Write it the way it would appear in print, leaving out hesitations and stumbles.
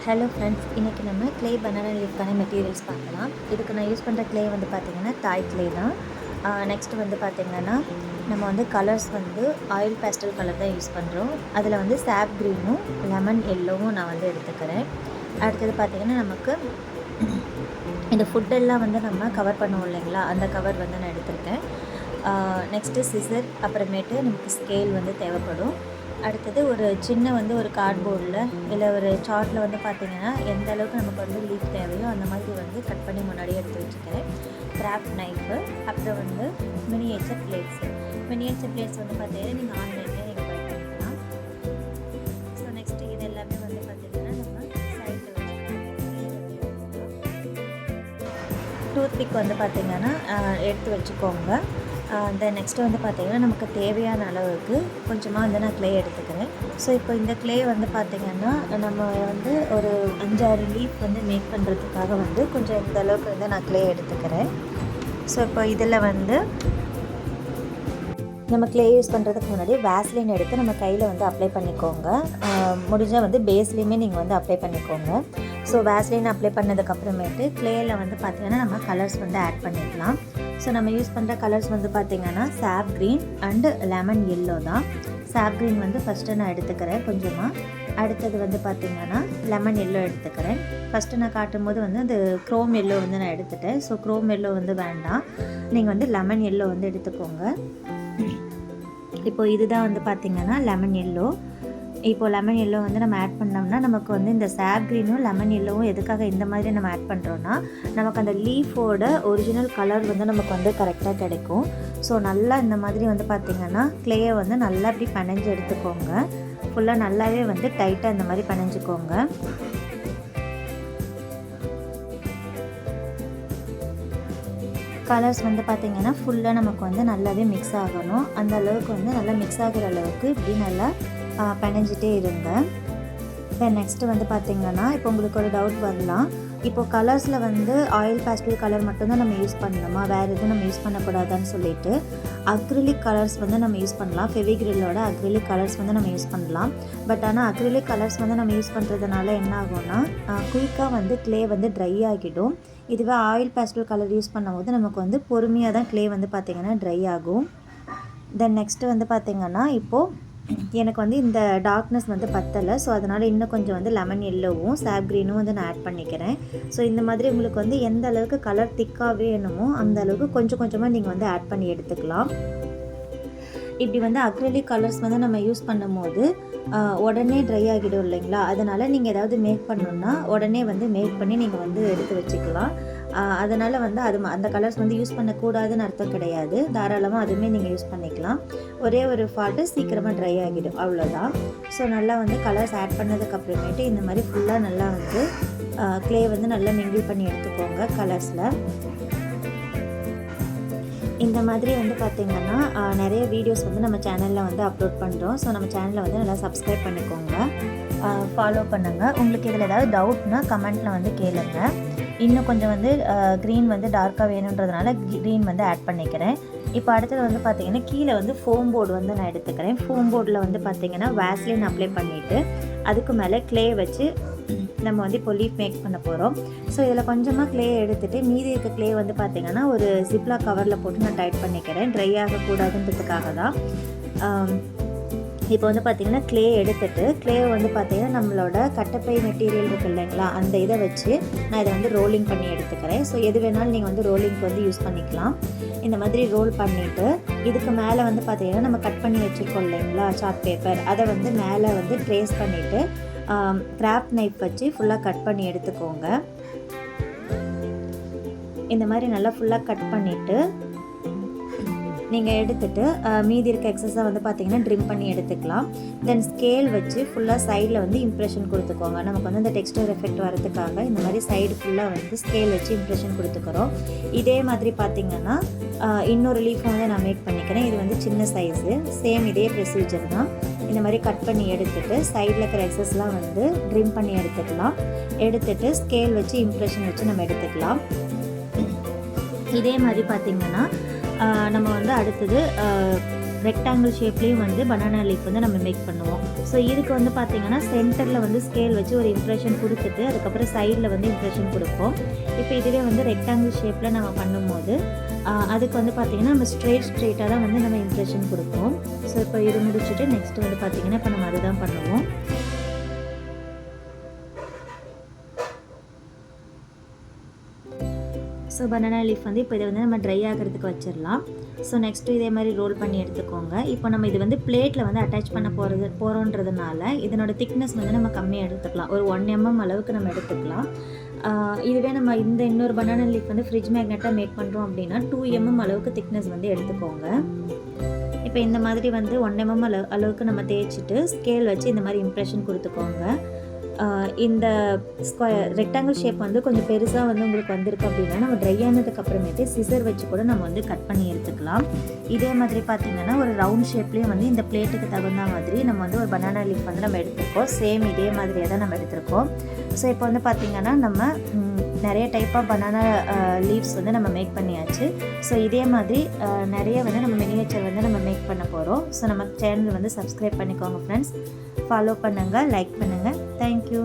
Hello friends, இன்றைக்கி நம்ம clay banana லீஃப்க்கான materials பார்க்கலாம். இதுக்கு நான் யூஸ் பண்ணுற க்ளே வந்து பார்த்திங்கன்னா தாய் க்ளே தான். நெக்ஸ்ட்டு வந்து பார்த்திங்கன்னா நம்ம வந்து கலர்ஸ் வந்து ஆயில் பேஸ்டல் கலர் தான் யூஸ் பண்ணுறோம். அதில் வந்து சாப் க்ரீனும் லெமன் எல்லோவும் நான் வந்து எடுத்துக்கிறேன். அடுத்தது பார்த்திங்கன்னா நமக்கு இந்த ஃபுட்டெல்லாம் வந்து நம்ம கவர் பண்ணுவோம் இல்லைங்களா, அந்த கவர் வந்து நான் எடுத்திருக்கேன். நெக்ஸ்ட்டு சிசர், அப்புறமேட்டு நமக்கு ஸ்கேல் வந்து தேவைப்படும். அடுத்தது ஒரு சின்ன வந்து ஒரு கார்ட்போர்டில் இல்லை ஒரு சார்ட்டில் வந்து பார்த்திங்கன்னா எந்த அளவுக்கு நமக்கு வந்து லீஃப் தேவையோ அந்த மாதிரி வந்து கட் பண்ணி முன்னாடியே எடுத்து வச்சுக்கிறேன். கிராஃப்ட் நைஃபு, அப்புறம் வந்து மினியேச்சர் பிளேட்ஸு. மினியேச்சர் பிளேட்ஸ் வந்து பார்த்திங்கன்னா நீங்கள் ஆன்லைன்லேயே நீங்கள் பை பண்ணிக்கலாம். ஸோ நெக்ஸ்ட்டு இது எல்லாமே வந்து பார்த்திங்கன்னா நம்ம சைடில் வச்சுக்கலாம். டூத் பிக் வந்து பார்த்திங்கன்னா எடுத்து வச்சுக்கோங்க. தென் நெக்ஸ்ட்டு வந்து பார்த்திங்கன்னா நமக்கு தேவையான அளவுக்கு கொஞ்சமாக வந்து நான் க்ளே எடுத்துக்கிறேன். ஸோ இப்போ இந்த க்ளே வந்து பார்த்திங்கன்னா நம்ம வந்து ஒரு 5-6 லீஃப் வந்து மேக் பண்ணுறதுக்காக வந்து கொஞ்சம் இந்த அளவுக்கு வந்து நான் க்ளே எடுத்துக்கிறேன். ஸோ இப்போ இதில் வந்து நம்ம க்ளே யூஸ் பண்ணுறதுக்கு முன்னாடி வேஸ்லின் எடுத்து நம்ம கையில் வந்து அப்ளை பண்ணிக்கோங்க. முடிஞ்சால் வந்து பேஸ்லேயுமே நீங்கள் வந்து அப்ளை பண்ணிக்கோங்க. ஸோ வேஸ்லின் அப்ளை பண்ணதுக்கப்புறமேட்டு க்ளேயில் வந்து பார்த்திங்கன்னா நம்ம கலர்ஸ் வந்து ஆட் பண்ணிக்கலாம். ஸோ நம்ம யூஸ் பண்ணுற கலர்ஸ் வந்து பார்த்திங்கன்னா சாப் க்ரீன் அண்டு லெமன் எல்லோ தான். சாப் க்ரீன் வந்து ஃபஸ்ட்டு நான் எடுத்துக்கிறேன் கொஞ்சமாக. அடுத்தது வந்து பார்த்திங்கன்னா லெமன் எல்லோ எடுத்துக்கிறேன். ஃபஸ்ட்டு நான் காட்டும் போது வந்து அது க்ரோம் எல்லோ வந்து நான் எடுத்துட்டேன். ஸோ க்ரோம் எல்லோ வந்து வேண்டாம், நீங்கள் வந்து லெமன் எல்லோ வந்து எடுத்துக்கோங்க. இப்போது இதுதான் வந்து பார்த்திங்கன்னா லெமன் எல்லோ. இப்போது லெமன் எல்லோ வந்து நம்ம ஆட் பண்ணோம்னா நமக்கு வந்து இந்த சாப் க்ரீனும் லெமன் எல்லோவும் எதுக்காக இந்த மாதிரி நம்ம ஆட் பண்ணுறோன்னா நமக்கு அந்த லீஃபோட ஒரிஜினல் கலர் வந்து நமக்கு வந்து கரெக்டாக கிடைக்கும். ஸோ நல்லா இந்த மாதிரி வந்து பார்த்திங்கன்னா க்ளேயை வந்து நல்லா இப்படி பனைஞ்சு எடுத்துக்கோங்க. ஃபுல்லாக நல்லாவே வந்து டைட்டாக இந்த மாதிரி பனைஞ்சிக்கோங்க. கலர்ஸ் வந்து பார்த்திங்கன்னா ஃபுல்லாக நமக்கு வந்து நல்லாவே மிக்ஸ் ஆகணும். அந்த அளவுக்கு வந்து நல்லா மிக்ஸ் ஆகிற அளவுக்கு இப்படி நல்லா பனைஞ்சிட்டே இருங்க. தென் நெக்ஸ்ட்டு வந்து பார்த்திங்கன்னா இப்போ உங்களுக்கு ஒரு டவுட் வரலாம், இப்போது கலர்ஸில் வந்து ஆயில் பேஸ்டல் கலர் மட்டும்தான் நம்ம யூஸ் பண்ணணுமா, வேறு எதுவும் நம்ம யூஸ் பண்ணக்கூடாதான்னு சொல்லிட்டு அக்ரிலிக் கலர்ஸ் வந்து நம்ம யூஸ் பண்ணலாம். ஃபெவிக்ரிலோட அக்ரிலிக் கலர்ஸ் வந்து நம்ம யூஸ் பண்ணலாம். பட் ஆனால் அக்ரிலிக் கலர்ஸ் வந்து நம்ம யூஸ் பண்ணுறதுனால என்ன ஆகும்னா குயிக்காக வந்து க்ளே வந்து ட்ரை ஆகிடும். இதுவே ஆயில் பேஸ்டல் கலர் யூஸ் பண்ணும்போது நமக்கு வந்து பொறுமையாக தான் க்ளே வந்து பார்த்திங்கன்னா ட்ரை ஆகும். தென் நெக்ஸ்ட்டு வந்து பார்த்திங்கன்னா இப்போது எனக்கு வந்து இந்த டார்க்னஸ் வந்து பத்தலை. ஸோ அதனால் இன்னும் கொஞ்சம் வந்து லெமன் எல்லோவும் சாப் க்ரீனும் வந்து நான் ஆட் பண்ணிக்கிறேன். ஸோ இந்த மாதிரி உங்களுக்கு வந்து எந்த அளவுக்கு கலர் திக்காக வேணுமோ அந்த அளவுக்கு கொஞ்சம் கொஞ்சமாக நீங்கள் வந்து ஆட் பண்ணி எடுத்துக்கலாம். இப்படி வந்து அக்ரிலிக் கலர்ஸ் வந்து நம்ம யூஸ் பண்ணும்போது உடனே ட்ரை ஆகிடும் இல்லைங்களா, அதனால் நீங்கள் ஏதாவது மேக் பண்ணணுன்னா உடனே வந்து மேக் பண்ணி நீங்கள் வந்து எடுத்து வச்சுக்கலாம். அதனால் வந்து அந்த கலர்ஸ் வந்து யூஸ் பண்ணக்கூடாதுன்னு அர்த்தம் கிடையாது. தாராளமாக அதுவுமே நீங்கள் யூஸ் பண்ணிக்கலாம். ஒரே ஒரு ஃபால்ட்டு சீக்கிரமாக ட்ரை ஆகிடும், அவ்வளோதான். ஸோ நல்லா வந்து கலர்ஸ் ஆட் பண்ணதுக்கப்புறமேட்டு இந்த மாதிரி ஃபுல்லாக நல்லா வந்து க்ளே வந்து நல்லா மிங்கிள் பண்ணி எடுத்துக்கோங்க கலர்ஸில். இந்த மாதிரி வந்து பார்த்திங்கன்னா நிறைய வீடியோஸ் வந்து நம்ம சேனலில் வந்து அப்லோட் பண்ணுறோம். ஸோ நம்ம சேனலை வந்து நல்லா சப்ஸ்கிரைப் பண்ணிக்கோங்க, ஃபாலோ பண்ணுங்கள். உங்களுக்கு இதில் ஏதாவது டவுட்னா கமெண்ட்டில் வந்து கேளுங்க. இன்னும் கொஞ்சம் வந்து க்ரீன் வந்து டார்க்காக வேணுன்றதுனால க்ரீன் வந்து ஆட் பண்ணிக்கிறேன். இப்போ அடுத்தது வந்து பார்த்திங்கன்னா கீழே வந்து ஃபோம் போர்டு வந்து நான் எடுத்துக்கிறேன். ஃபோம் போர்டில் வந்து பார்த்திங்கன்னா வேஸ்லின் அப்ளை பண்ணிவிட்டு அதுக்கு மேலே க்ளே வச்சு நம்ம வந்து இப்போ லீஃப் மேக் பண்ண போகிறோம். ஸோ இதில் கொஞ்சமாக க்ளே எடுத்துகிட்டு மீதி இருக்க க்ளே வந்து பார்த்திங்கன்னா ஒரு ஜிப்லா கவரில் போட்டு நான் டைட் பண்ணிக்கிறேன், ட்ரை ஆகக்கூடாதுன்றதுக்காக தான். இப்போ வந்து பார்த்திங்கன்னா க்ளே எடுத்துகிட்டு க்ளே வந்து பார்த்திங்கன்னா நம்மளோட கட்டப்பை மெட்டீரியல் இருக்குது இல்லைங்களா, அந்த இதை வச்சு நான் இதை வந்து ரோலிங் பண்ணி எடுத்துக்கிறேன். ஸோ எது வேணாலும் நீங்கள் வந்து ரோலிங்க்கு வந்து யூஸ் பண்ணிக்கலாம். இந்த மாதிரி ரோல் பண்ணிவிட்டு இதுக்கு மேலே வந்து பார்த்திங்கன்னா நம்ம கட் பண்ணி வச்சுருக்கோம் இல்லைங்களா சார்ட் பேப்பர், அதை வந்து மேலே வந்து ட்ரேஸ் பண்ணிவிட்டு கிராஃப்ட் நைஃப் வச்சு ஃபுல்லாக கட் பண்ணி எடுத்துக்கோங்க. இந்த மாதிரி நல்லா ஃபுல்லாக கட் பண்ணிவிட்டு நீங்கள் எடுத்துகிட்டு மீதி இருக்க எக்ஸஸாக வந்து பார்த்திங்கன்னா ட்ரிம் பண்ணி எடுத்துக்கலாம். தென் ஸ்கேல் வச்சு ஃபுல்லாக சைடில் வந்து இம்ப்ரெஷன் கொடுத்துக்கோங்க. நமக்கு வந்து அந்த டெக்ஸ்டர் எஃபெக்ட் வரதுக்காக இந்த மாதிரி சைடு ஃபுல்லாக வந்து ஸ்கேல் வச்சு இம்ப்ரெஷன் கொடுத்துக்கிறோம். இதே மாதிரி பார்த்திங்கன்னா இன்னொரு லீஃப் வந்து நான் மேக் பண்ணிக்கிறேன். இது வந்து சின்ன சைஸு, சேம் இதே ப்ரொசீஜர் தான். இந்த மாதிரி கட் பண்ணி எடுத்துகிட்டு சைடில் இருக்கிற எக்ஸஸ்லாம் வந்து ட்ரிம் பண்ணி எடுத்துக்கலாம். எடுத்துகிட்டு ஸ்கேல் வச்சு இம்ப்ரெஷன் வச்சு நம்ம எடுத்துக்கலாம். இதே மாதிரி பார்த்திங்கன்னா நம்ம வந்து அடுத்தது ரெக்டாங்கிள் ஷேப்லேயும் வந்து பனானா லீஃப் வந்து நம்ம மேக் பண்ணுவோம். ஸோ இதுக்கு வந்து பார்த்திங்கன்னா சென்டரில் வந்து ஸ்கேல் வச்சு ஒரு இம்ப்ரெஷன் கொடுத்துட்டு அதுக்கப்புறம் சைடில் வந்து இம்ப்ரெஷன் கொடுப்போம். இப்போ இதுவே வந்து ரெக்டாங்கிள் ஷேப்பில் நம்ம பண்ணும்போது அதுக்கு வந்து பார்த்திங்கன்னா நம்ம ஸ்ட்ரெயிட்டாக தான் வந்து நம்ம இம்ப்ரெஷன் கொடுப்போம். ஸோ இப்போ இது முடிச்சுட்டு நெக்ஸ்ட் வந்து பார்த்திங்கன்னா இப்போ நம்ம அதுதான் பண்ணுவோம். ஸோ பனானா லீஃப் வந்து இப்போ இதை வந்து நம்ம ட்ரை ஆகிறதுக்கு வச்சிடலாம். ஸோ நெக்ஸ்ட்டு இதே மாதிரி ரோல் பண்ணி எடுத்துக்கோங்க. இப்போ நம்ம இது வந்து பிளேட்டில் வந்து அட்டாச் பண்ண போகிறோன்றதுனால இதனோட திக்னஸ் வந்து நம்ம கம்மியாக எடுத்துக்கலாம். ஒரு 1 mm அளவுக்கு நம்ம எடுத்துக்கலாம். இதுவே நம்ம இன்னொரு பனானா லீஃப் வந்து ஃப்ரிட்ஜ் மேக்னெட்டாக மேக் பண்ணுறோம் அப்படின்னா 2 mm அளவுக்கு திக்னஸ் வந்து எடுத்துக்கோங்க. இப்போ இந்த மாதிரி வந்து 1 mm அளவுக்கு நம்ம தேய்ச்சிட்டு ஸ்கேல் வச்சு இந்த மாதிரி இம்ப்ரெஷன் கொடுத்துக்கோங்க. இந்த ரெக்டாங்கிள் ஷேப் வந்து கொஞ்சம் பெருசாக வந்து உங்களுக்கு வந்திருக்கு அப்படின்னா நம்ம ட்ரை ஆனதுக்கு அப்புறமேட்டு சிசர் வச்சு கூட நம்ம வந்து கட் பண்ணி எடுத்துக்கலாம். இதே மாதிரி பார்த்திங்கன்னா ஒரு ரவுண்ட் ஷேப்லேயே வந்து இந்த பிளேட்டுக்கு தகுந்த மாதிரி நம்ம வந்து ஒரு பனானா லீஃப் வந்து நம்ம எடுத்துருக்கோம். சேம் இதே மாதிரியே தான் நம்ம எடுத்திருக்கோம். ஸோ இப்போ வந்து பார்த்திங்கன்னா நம்ம நிறைய டைப் ஆஃப் பனானா லீவ்ஸ் வந்து நம்ம மேக் பண்ணியாச்சு. ஸோ இதே மாதிரி நிறைய வந்து நம்ம மினியேச்சர் வந்து நம்ம மேக் பண்ண போகிறோம். ஸோ நம்ம சேனல் வந்து சப்ஸ்கிரைப் பண்ணிக்கோங்க ஃப்ரெண்ட்ஸ். ஃபாலோ பண்ணுங்கள், லைக் பண்ணுங்கள். தேங்க்யூ.